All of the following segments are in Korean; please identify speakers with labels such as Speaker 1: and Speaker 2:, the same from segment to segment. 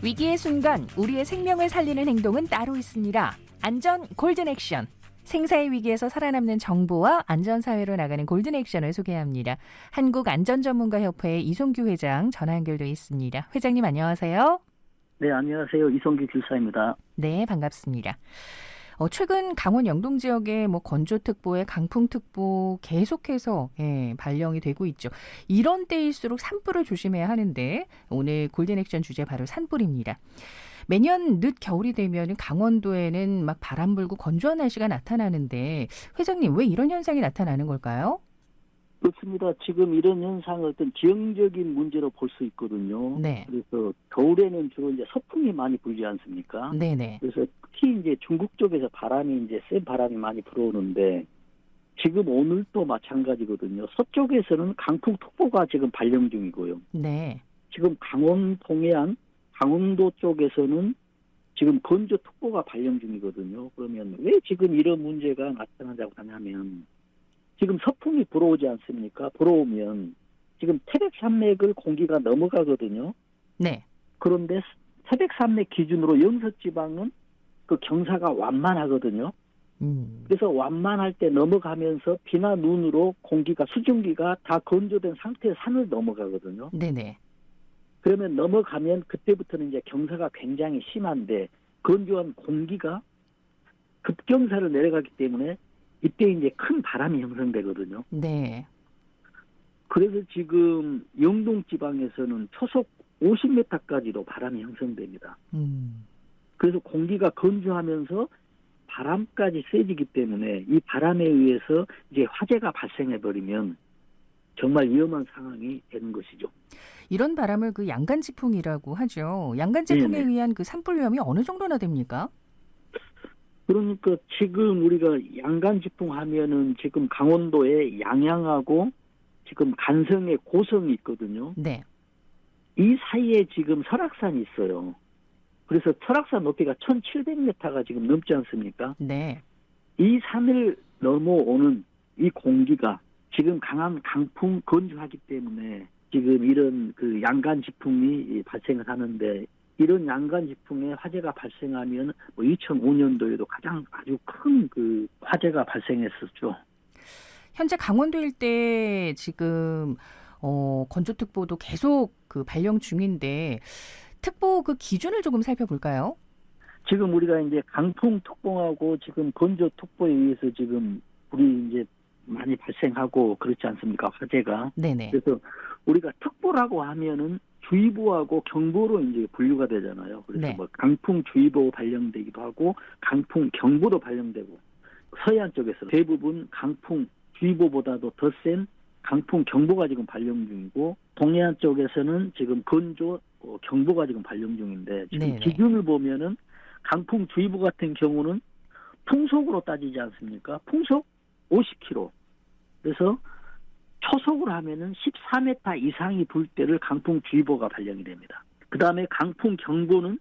Speaker 1: 위기의 순간 우리의 생명을 살리는 행동은 따로 있습니다. 안전 골든 액션. 생사의 위기에서 살아남는 정보와 안전사회로 나가는 골든 액션을 소개합니다. 한국안전전문가협회 이송규 회장 전화 연결돼 있습니다. 회장님 안녕하세요.
Speaker 2: 네, 안녕하세요. 이송규 길사입니다.
Speaker 1: 네, 반갑습니다. 최근 강원 영동 지역에 건조특보에 강풍특보 계속해서 발령이 되고 있죠. 이런 때일수록 산불을 조심해야 하는데 오늘 골든 액션 주제 바로 산불입니다. 매년 늦 겨울이 되면 강원도에는 막 바람 불고 건조한 날씨가 나타나는데 회장님 왜 이런 현상이 나타나는 걸까요?
Speaker 2: 그렇습니다. 지금 이런 현상을 어떤 지형적인 문제로 볼 수 있거든요.
Speaker 1: 네.
Speaker 2: 그래서 겨울에는 주로 이제 서풍이 많이 불지 않습니까?
Speaker 1: 네네.
Speaker 2: 그래서 특히 이제 중국 쪽에서 센 바람이 많이 불어오는데 지금 오늘도 마찬가지거든요. 서쪽에서는 강풍특보가 지금 발령 중이고요.
Speaker 1: 네.
Speaker 2: 지금 강원 동해안, 강원도 쪽에서는 지금 건조특보가 발령 중이거든요. 그러면 왜 지금 이런 문제가 나타나자고 하냐면 지금 서풍이 불어오지 않습니까? 불어오면 지금 태백산맥을 공기가 넘어가거든요.
Speaker 1: 네.
Speaker 2: 그런데 태백산맥 기준으로 영서지방은 그 경사가 완만하거든요. 그래서 완만할 때 넘어가면서 비나 눈으로 수증기가 다 건조된 상태의 산을 넘어가거든요.
Speaker 1: 네네.
Speaker 2: 그러면 넘어가면 그때부터는 이제 경사가 굉장히 심한데 건조한 공기가 급경사를 내려가기 때문에 이때 이제 큰 바람이 형성되거든요.
Speaker 1: 네.
Speaker 2: 그래서 지금 영동 지방에서는 초속 50m까지도 바람이 형성됩니다. 그래서 공기가 건조하면서 바람까지 세지기 때문에 이 바람에 의해서 이제 화재가 발생해버리면 정말 위험한 상황이 되는 것이죠.
Speaker 1: 이런 바람을 양간지풍이라고 하죠. 양간지풍에
Speaker 2: 네네.
Speaker 1: 의한 산불 위험이 어느 정도나 됩니까?
Speaker 2: 그러니까 지금 우리가 양간지풍 하면은 지금 강원도에 양양하고 지금 간성에 고성이 있거든요.
Speaker 1: 네.
Speaker 2: 이 사이에 지금 설악산이 있어요. 그래서 설악산 높이가 1700m가 지금 넘지 않습니까?
Speaker 1: 네.
Speaker 2: 이 산을 넘어오는 이 공기가 지금 강한 강풍 건조하기 때문에 지금 이런 양간지풍이 발생을 하는데 이런 양간지풍에 화재가 발생하면 2005년도에도 가장 아주 큰 화재가 발생했었죠.
Speaker 1: 현재 강원도 일대 지금 건조특보도 계속 발령 중인데 특보 기준을 조금 살펴볼까요?
Speaker 2: 지금 우리가 이제 강풍특보하고 지금 건조특보에 의해서 지금 불이 이제 많이 발생하고 그렇지 않습니까? 화재가.
Speaker 1: 네네.
Speaker 2: 그래서 우리가 특보라고 하면은 주의보하고 경보로 이제 분류가 되잖아요. 그래서
Speaker 1: 네.
Speaker 2: 강풍주의보 발령되기도 하고 강풍경보도 발령되고 서해안 쪽에서 대부분 강풍주의보보다도 더 센 강풍경보가 지금 발령 중이고 동해안 쪽에서는 지금 건조경보가 지금 발령 중인데 지금
Speaker 1: 네네.
Speaker 2: 기준을 보면은 강풍주의보 같은 경우는 풍속으로 따지지 않습니까? 풍속 50km. 그래서 초속으로 하면은 14m 이상이 불 때를 강풍주의보가 발령이 됩니다. 그 다음에 강풍경보는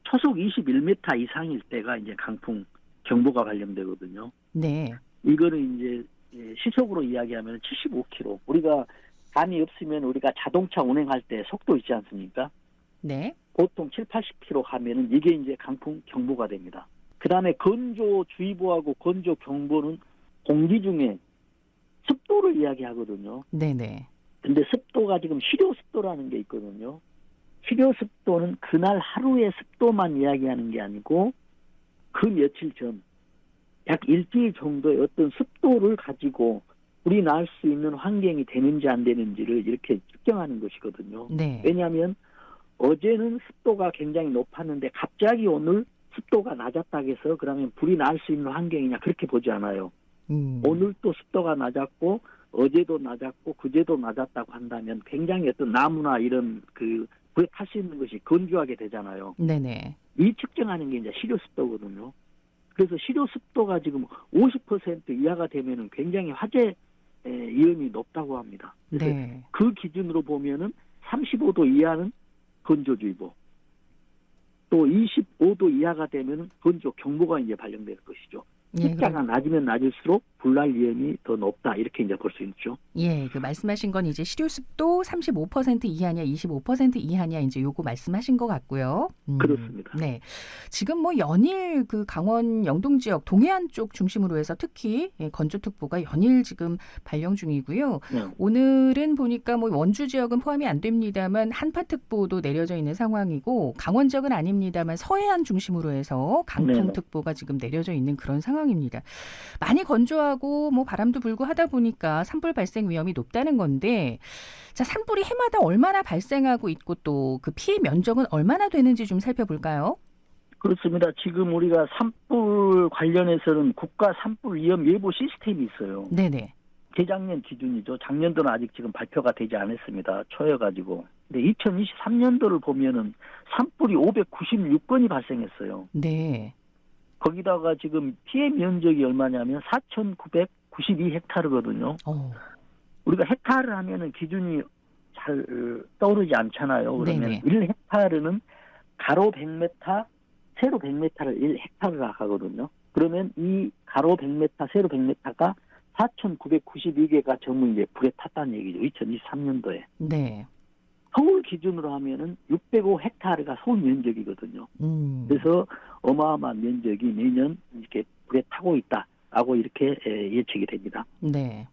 Speaker 2: 초속 21m 이상일 때가 이제 강풍경보가 발령되거든요.
Speaker 1: 네.
Speaker 2: 이거는 이제 시속으로 이야기하면 75km. 우리가 감이 없으면 우리가 자동차 운행할 때 속도 있지 않습니까?
Speaker 1: 네.
Speaker 2: 보통 7, 80km 가면은 이게 이제 강풍경보가 됩니다. 그 다음에 건조주의보하고 건조경보는 공기 중에 습도를 이야기하거든요.
Speaker 1: 네네.
Speaker 2: 근데 습도가 지금 실효습도라는 게 있거든요. 실효습도는 그날 하루의 습도만 이야기하는 게 아니고 그 며칠 전, 약 일주일 정도의 어떤 습도를 가지고 불이 날 수 있는 환경이 되는지 안 되는지를 이렇게 측정하는 것이거든요.
Speaker 1: 네.
Speaker 2: 왜냐하면 어제는 습도가 굉장히 높았는데 갑자기 오늘 습도가 낮았다 해서 그러면 불이 날 수 있는 환경이냐 그렇게 보지 않아요. 오늘도 습도가 낮았고 어제도 낮았고 그제도 낮았다고 한다면 굉장히 어떤 나무나 이런 불에 탈 수 있는 것이 건조하게 되잖아요.
Speaker 1: 네네.
Speaker 2: 이 측정하는 게 이제 실효습도거든요. 그래서 실효습도가 지금 50% 이하가 되면은 굉장히 화재 위험이 높다고 합니다. 그래서
Speaker 1: 네.
Speaker 2: 그 기준으로 보면은 35도 이하는 건조주의보, 또 25도 이하가 되면은 건조경보가 이제 발령될 것이죠. 숫자가 낮으면 낮을수록 불날 위험이 더 높다 이렇게 이제 볼 수 있죠.
Speaker 1: 예, 그 말씀하신 건 이제 실효습도 35% 이하냐, 25% 이하냐 이제 요거 말씀하신 것 같고요.
Speaker 2: 그렇습니다.
Speaker 1: 네, 지금 뭐 연일 그 강원 영동 지역 동해안 쪽 중심으로 해서 특히 건조특보가 연일 지금 발령 중이고요.
Speaker 2: 네.
Speaker 1: 오늘은 보니까 뭐 원주 지역은 포함이 안 됩니다만 한파특보도 내려져 있는 상황이고 강원 지역은 아닙니다만 서해안 중심으로 해서 강풍특보가 지금 내려져 있는 그런 상황입니다. 많이 건조하고 뭐 바람도 불고 하다 보니까 산불 발생 위험이 높다는 건데, 자, 산불이 해마다 얼마나 발생하고 있고 또 그 피해 면적은 얼마나 되는지 좀 살펴볼까요?
Speaker 2: 그렇습니다. 지금 우리가 산불 관련해서는 국가 산불 위험 예보 시스템이 있어요.
Speaker 1: 네네.
Speaker 2: 재작년 기준이죠. 작년도는 아직 지금 발표가 되지 않았습니다. 초여가지고. 근데 2023년도를 보면은 산불이 596건이 발생했어요.
Speaker 1: 네.
Speaker 2: 거기다가 지금 피해 면적이 얼마냐면 4,992헥타르거든요. 우리가 헥타르 하면은 기준이 잘 떠오르지 않잖아요. 그러면
Speaker 1: 네네.
Speaker 2: 1헥타르는 가로 100m, 세로 100m를 1헥타르라 하거든요. 그러면 이 가로 100m, 세로 100m가 4,992개가 전부 이제 불에 탔다는 얘기죠. 2023년도에.
Speaker 1: 네.
Speaker 2: 서울 기준으로 하면은 605헥타르가 서울 면적이거든요. 그래서 어마어마한 면적이 매년 이렇게 불에 타고 있다라고 이렇게 예측이 됩니다.
Speaker 1: 네.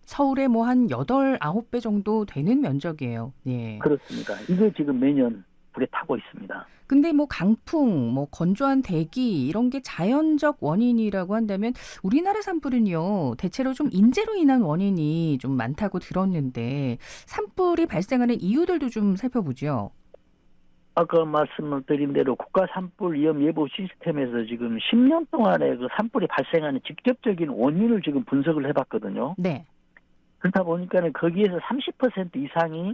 Speaker 1: 서울에 뭐 한 8, 9배 정도 되는 면적이에요. 예.
Speaker 2: 그렇습니다. 이게 지금 매년 불에 타고 있습니다.
Speaker 1: 근데 뭐 강풍, 뭐 건조한 대기 이런 게 자연적 원인이라고 한다면 우리나라 산불은요 대체로 좀 인재로 인한 원인이 좀 많다고 들었는데 산불이 발생하는 이유들도 좀 살펴보죠.
Speaker 2: 아까 말씀을 드린 대로 국가 산불 위험 예보 시스템에서 지금 10년 동안에 그 산불이 발생하는 직접적인 원인을 지금 분석을 해봤거든요.
Speaker 1: 네.
Speaker 2: 그렇다 보니까는 거기에서 30% 이상이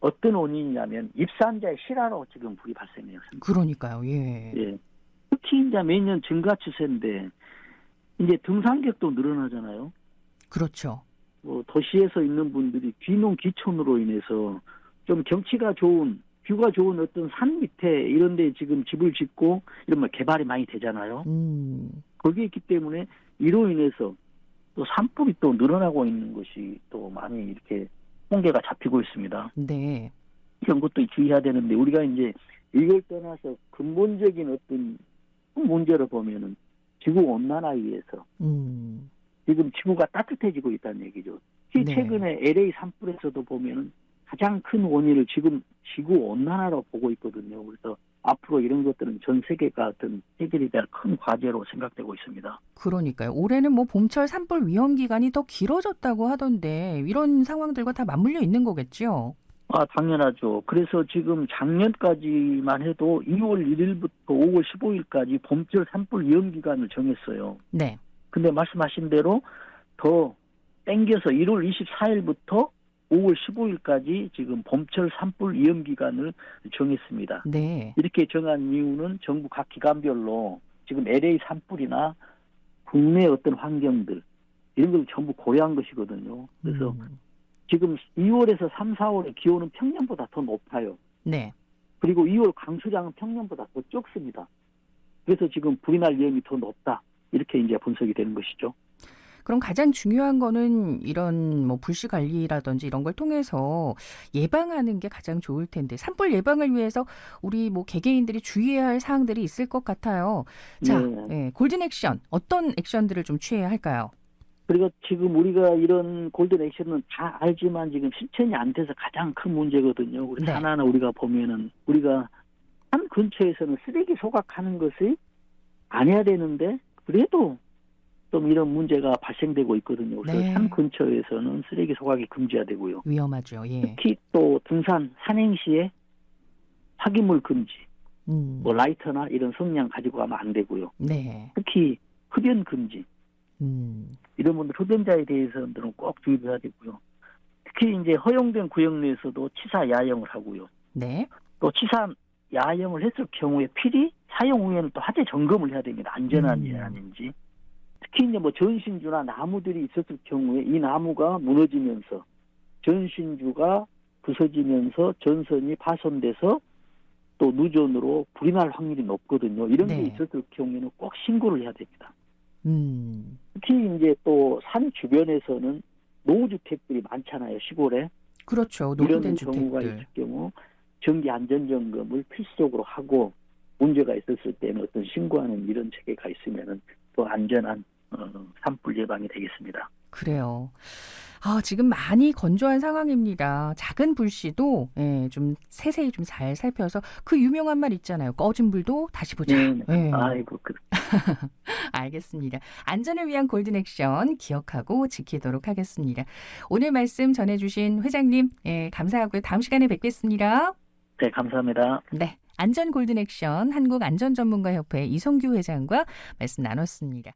Speaker 2: 어떤 원인이냐면 입산자의 실화로 지금 불이 발생해요.
Speaker 1: 그러니까요. 예.
Speaker 2: 예. 특히 이제 매년 증가 추세인데 이제 등산객도 늘어나잖아요.
Speaker 1: 그렇죠.
Speaker 2: 뭐 도시에서 있는 분들이 귀농 귀촌으로 인해서 좀 경치가 좋은 뷰가 좋은 어떤 산 밑에 이런 데 지금 집을 짓고 이런 뭐 개발이 많이 되잖아요. 거기에 있기 때문에 이로 인해서 또 산불이 또 늘어나고 있는 것이 또 많이 이렇게 통계가 잡히고 있습니다.
Speaker 1: 네.
Speaker 2: 이런 것도 주의해야 되는데 우리가 이제 이걸 떠나서 근본적인 어떤 문제를 보면은 지구 온난화에 의해서 지금 지구가 따뜻해지고 있다는 얘기죠.
Speaker 1: 네.
Speaker 2: 최근에 LA 산불에서도 보면은 가장 큰 원인을 지금 지구 온난화로 보고 있거든요. 그래서 앞으로 이런 것들은 전 세계가 어떤 해결이 될 큰 과제로 생각되고 있습니다.
Speaker 1: 그러니까요. 올해는 뭐 봄철 산불 위험 기간이 더 길어졌다고 하던데 이런 상황들과 다 맞물려 있는 거겠죠?
Speaker 2: 아, 당연하죠. 그래서 지금 작년까지만 해도 2월 1일부터 5월 15일까지 봄철 산불 위험 기간을 정했어요.
Speaker 1: 네.
Speaker 2: 근데 말씀하신 대로 더 땡겨서 1월 24일부터 5월 15일까지 지금 봄철 산불 위험 기간을 정했습니다.
Speaker 1: 네.
Speaker 2: 이렇게 정한 이유는 정부 각 기관별로 지금 LA 산불이나 국내 어떤 환경들 이런 걸 전부 고려한 것이거든요. 그래서 지금 2월에서 3, 4월의 기온은 평년보다 더 높아요.
Speaker 1: 네.
Speaker 2: 그리고 2월 강수량은 평년보다 더 적습니다. 그래서 지금 불이 날 위험이 더 높다. 이렇게 이제 분석이 되는 것이죠.
Speaker 1: 그럼 가장 중요한 거는 이런 뭐 불씨 관리라든지 이런 걸 통해서 예방하는 게 가장 좋을 텐데 산불 예방을 위해서 우리 뭐 개개인들이 주의해야 할 사항들이 있을 것 같아요. 자, 네, 골든 액션 어떤 액션들을 좀 취해야 할까요?
Speaker 2: 그리고 지금 우리가 이런 골든 액션은 다 알지만 지금 실천이 안 돼서 가장 큰 문제거든요. 우리
Speaker 1: 네.
Speaker 2: 하나하나 우리가 보면은 우리가 산 근처에서는 쓰레기 소각하는 것을 안 해야 되는데 그래도 좀 이런 문제가 발생되고 있거든요. 그래서
Speaker 1: 네.
Speaker 2: 산 근처에서는 쓰레기 소각이 금지가 되고요.
Speaker 1: 위험하죠. 예.
Speaker 2: 특히 또 등산, 산행 시에 폐기물 금지, 뭐 라이터나 이런 성냥 가지고 가면 안 되고요.
Speaker 1: 네.
Speaker 2: 특히 흡연 금지. 이런 분들 흡연자에 대해서는 꼭 주의해야 되고요. 특히 이제 허용된 구역 내에서도 치사 야영을 하고요.
Speaker 1: 네.
Speaker 2: 또 치사 야영을 했을 경우에 필히 사용 후에는 또 하재 점검을 해야 됩니다. 안전한지 아닌지. 특히 이제 뭐 전신주나 나무들이 있었을 경우에 이 나무가 무너지면서 전신주가 부서지면서 전선이 파손돼서 또 누전으로 불이 날 확률이 높거든요. 이런 게
Speaker 1: 네.
Speaker 2: 있었을 경우에는 꼭 신고를 해야 됩니다. 특히 이제 또 산 주변에서는 노후주택들이 많잖아요, 시골에.
Speaker 1: 그렇죠.
Speaker 2: 이런
Speaker 1: 노후된
Speaker 2: 경우가
Speaker 1: 주택들.
Speaker 2: 있을 경우 전기 안전점검을 필수적으로 하고 문제가 있었을 때는 어떤 신고하는 이런 체계가 있으면은 더 안전한 산불 예방이 되겠습니다.
Speaker 1: 그래요. 지금 많이 건조한 상황입니다. 작은 불씨도 예, 좀 세세히 좀 잘 살펴서 그 유명한 말 있잖아요. 꺼진 불도 다시 보자.
Speaker 2: 네.
Speaker 1: 예.
Speaker 2: 아이고,
Speaker 1: 알겠습니다. 안전을 위한 골든 액션 기억하고 지키도록 하겠습니다. 오늘 말씀 전해주신 회장님, 예, 감사하고요. 다음 시간에 뵙겠습니다.
Speaker 2: 네, 감사합니다.
Speaker 1: 네. 안전 골든 액션 한국안전전문가협회 이성규 회장과 말씀 나눴습니다.